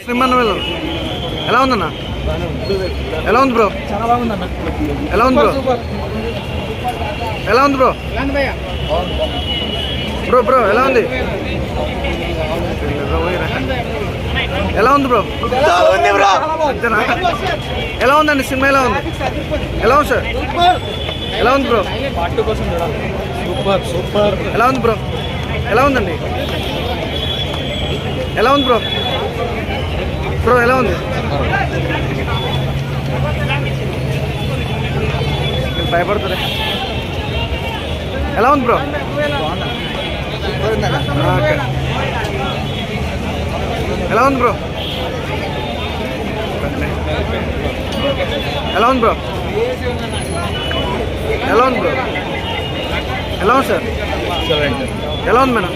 శ్రీమన్నవేలు ఎలా ఉందన్న? ఎలా ఉంది బ్రో? చాలా బాగుందన్న. ఎలా ఉంది బ్రో? ఎలా ఉంది బ్రో? బ్రో బ్రో ఎలా ఉంది? ఎలా ఉంది బ్రో? అంతేనా? ఎలా ఉందండి సినిమా? ఎలా ఉంది? ఎలా ఉంది సార్? ఎలా ఉంది బ్రో? Super super. ఎలా ఉంది బ్రో? ఎలా ఉందండి? ఎలా ఉంది బ్రో? బ్రో ఎలా ఉంది? భయపడుతుంది. ఎలా ఉంది బ్రో? ఎలా ఉంది బ్రో? ఎలా ఉంది బ్రో? ఎలా ఉంది బ్రో? ఎలా ఉంది సార్? ఎలా ఉంది మేడం?